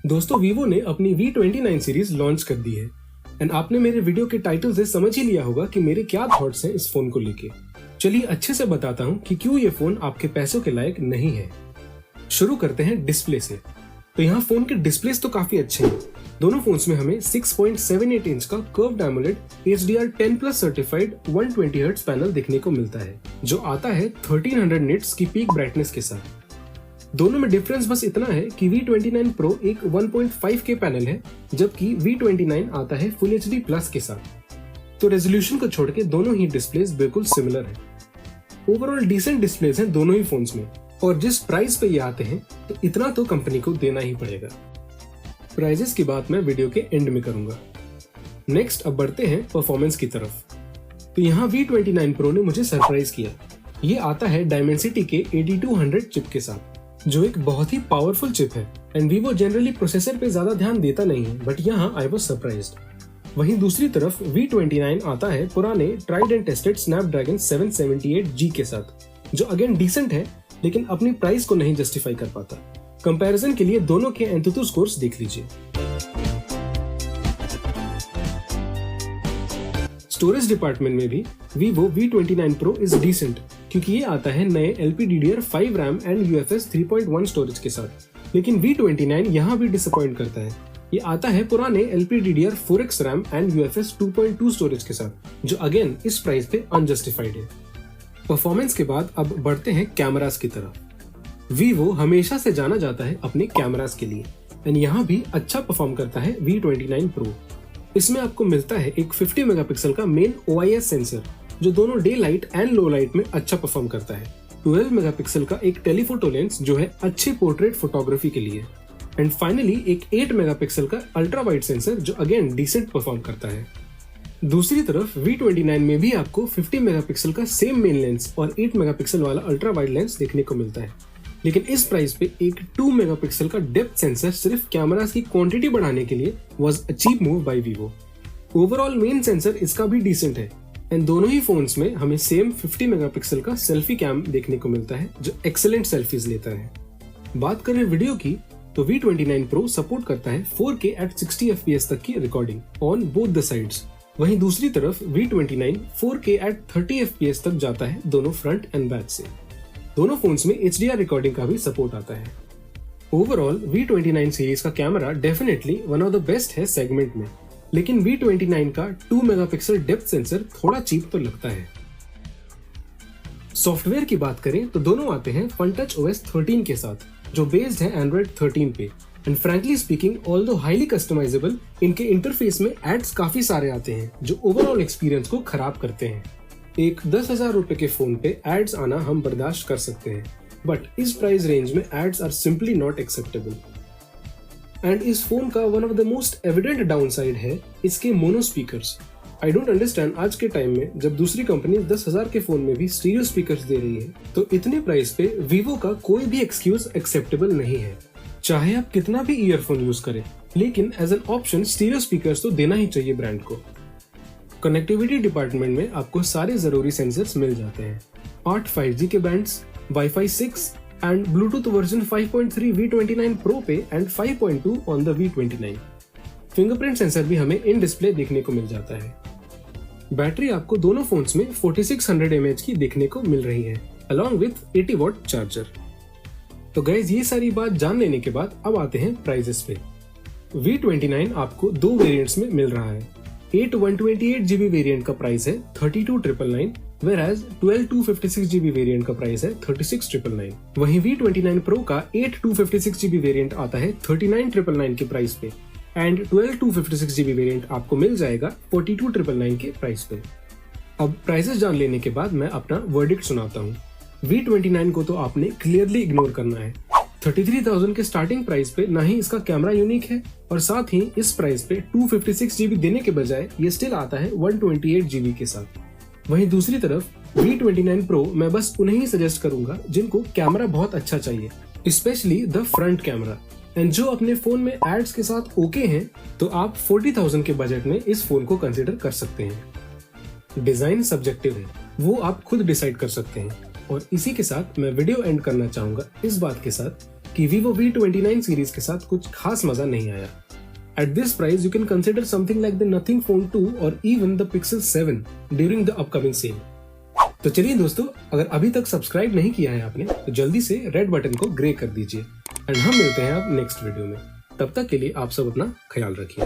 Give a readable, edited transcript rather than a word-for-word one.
दोस्तों, वीवो ने अपनी V29 सीरीज लॉन्च कर दी है एंड आपने मेरे वीडियो के टाइटल से समझ ही लिया होगा कि मेरे क्या थॉट्स हैं इस फोन को लेके। चलिए अच्छे से बताता हूँ कि क्यों ये फोन आपके पैसों के लायक नहीं है। शुरू करते हैं डिस्प्ले से। तो यहाँ फोन के डिस्प्लेस तो काफी अच्छे हैं। दोनों फोन्स में हमें 6.78 इंच का curved AMOLED HDR10+ certified 120 hertz panel देखने को मिलता है, जो आता है 1300 निट्स की पीक ब्राइटनेस के साथ। दोनों में डिफरेंस बस इतना है कि V29 Pro एक 1.5K पैनल है, जबकि V29 आता है Full HD Plus के साथ। तो रेजोल्यूशन को छोड़ के दोनों ही डिस्प्लेस बिल्कुल सिमिलर है। ओवरऑल डिसेंट डिस्प्लेस हैं दोनों ही फोन्स में, और जिस प्राइस पे ये आते हैं तो इतना तो कंपनी को देना ही पड़ेगा। प्राइजेस की बात मैं वीडियो के एंड में करूंगा। नेक्स्ट अब बढ़ते हैं परफॉर्मेंस की तरफ। तो यहाँ V29 Pro ने मुझे सरप्राइज किया। ये आता है Dimensity के 8200 चिप के साथ, जो एक बहुत ही पावरफुल चिप है एंड Vivo जनरली प्रोसेसर पे ज्यादा ध्यान देता नहीं है, बट यहाँ आई वाज सरप्राइज्ड। वहीं दूसरी तरफ V29 आता है पुराने tried and tested Snapdragon 778G के साथ, जो अगेन डिसेंट है लेकिन अपनी प्राइस को नहीं जस्टिफाई कर पाता। कंपैरिजन के लिए दोनों के एंतुतु स्कोर्स देख लीजिए। स्टोरेज डिपार्टमेंट में भी Vivo V29 Pro is decent, क्योंकि ये आता है नए LPDDR5 RAM and UFS 3.1 storage के साथ। लेकिन V29 यहाँ भी डिसअपॉइंट करता है। ये आता है पुराने LPDDR4X RAM and UFS 2.2 storage के साथ, जो अगेन इस प्राइस पे अनजस्टिफाइड है। परफॉर्मेंस के बाद अब बढ़ते हैं कैमरास की तरफ। Vivo हमेशा से जाना जाता है अपने कैमरास के लिए एंड यहाँ भी अच्छा परफॉर्म करता है V29 Pro। इसमें आपको मिलता है एक 50 मेगापिक्सल का मेन OIS सेंसर, जो दोनों day light and low light में अच्छा परफॉर्म करता है। 12 मेगापिक्सल का एक टेलीफोटो लेंस, जो है अच्छी पोर्ट्रेट फोटोग्राफी के लिए, एंड फाइनली एक 8 मेगापिक्सल का अल्ट्रा वाइड सेंसर, जो अगेन डिसेंट परफॉर्म करता है। दूसरी तरफ V29 में भी आपको 50 मेगापिक्सल का सेम मेन लेंस और 8 मेगापिक्सल वाला अल्ट्रा वाइड लेंस देखने को मिलता है, लेकिन इस प्राइस पे एक 2 मेगापिक्सल का डेप्थ सेंसर सिर्फ कैमरास की क्वांटिटी बढ़ाने के लिए was a cheap move by Vivo। Overall main sensor इसका भी डिसेंट है एंड दोनों ही फोन्स में हमें सेम 50 मेगापिक्सल का सेल्फी कैम देखने को मिलता है, जो एक्सेलेंट सेल्फीज लेता है। बात करें वीडियो की, तो V29 Pro सपोर्ट करता है 4K at 60 FPS तक की recording on both the sides. वहीं दूसरी तरफ V29 4K at 30 FPS तक जाता है दोनों फ्रंट एंड बैक से। दोनों फोन्स में HDR रिकॉर्डिंग का भी सपोर्ट आता है। ओवरऑल V29 सीरीज का camera definitely one of the best है सेगमेंट में, लेकिन V29 का 2 मेगापिक्सल डेप्थ सेंसर थोड़ा चीप तो लगता है। सॉफ्टवेयर की बात करें तो दोनों आते हैं FunTouch OS 13 के साथ, जो बेस्ड है Android 13 पे, and frankly speaking although highly customizable, इनके इंटरफेस में एड्स काफी सारे आते हैं जो ओवरऑल एक्सपीरियंस को खराब करते हैं। एक 10,000 रुपए के फोन पे एड्स आना हम बर्दाश्त कर सकते हैं, बट इस प्राइस रेंज में ads are simply not acceptable. And इस फोन का one of the most evident downside है इसके mono speakers. I don't understand, आज के टाइम में जब दूसरी कंपनी 10,000 के फोन में भी स्टीरियो स्पीकर्स दे रही है, तो इतने प्राइस पे Vivo का कोई भी एक्सक्यूज एक्सेप्टेबल नहीं है। चाहे आप कितना भी ईयरफोन यूज करें, लेकिन as an option stereo speakers तो देना ही चाहिए ब्रांड को। कनेक्टिविटी डिपार्टमेंट में आपको सारे जरूरी सेंसर्स मिल जाते हैं। 8 5G के bands, Wi-Fi 6 and Bluetooth version 5.3 V29 Pro पे and 5.2 on the V29। Fingerprint sensor भी हमें इन डिस्प्ले देखने को मिल जाता है। बैटरी आपको दोनों फोन्स में 4600 mAh की देखने को मिल रही है, अलॉन्ग विथ 80 वॉट चार्जर। तो गाइज, ये सारी बात जान लेने के बाद अब आते हैं प्राइजेस पे। V29 आपको दो वेरिएंट्स में मिल रहा है। 8 128GB वेरिएंट का प्राइस है 32,999, whereas 12 256GB वेरिएंट का प्राइस है 36,999। वहीं V29 Pro का 8 256GB वेरिएंट आता है 39,999 के प्राइस पे, एंड 12 256GB वेरिएंट आपको मिल जाएगा 42,999 के प्राइस पे। अब प्राइसेस जान लेने के बाद मैं अपना वर्डिक्ट सुनाता हूँ। V29 को तो आपने क्लियरली इग्नोर करना है। 33,000 के स्टार्टिंग प्राइस पे ना ही इसका कैमरा यूनिक है, और साथ ही इस प्राइस पे 256GB देने के बजाय ये स्टिल आता है 128GB के साथ। वहीं दूसरी तरफ V29 Pro मैं बस उन्हें ही सजेस्ट करूंगा जिनको कैमरा बहुत अच्छा चाहिए, specially the front camera, and जो अपने फोन में एड्स के साथ ओके हैं, तो आप 40,000 के बजट में इस फोन को कंसिडर कर सकते हैं। डिजाइन सब्जेक्टिव है, वो आप खुद डिसाइड कर सकते हैं। और इसी के साथ मैं वीडियो एंड करना चाहूंगा इस बात के साथ कि Vivo V29 सीरीज के साथ कुछ खास मजा नहीं आया। At this price, you can consider something like the Nothing Phone 2 or even the Pixel 7 during the upcoming sale. तो चलिए दोस्तों, अगर अभी तक सब्सक्राइब नहीं किया है आपने तो जल्दी से रेड बटन को ग्रे कर दीजिए एंड हम मिलते हैं आप नेक्स्ट वीडियो में। तब तक के लिए आप सब अपना ख्याल रखिए।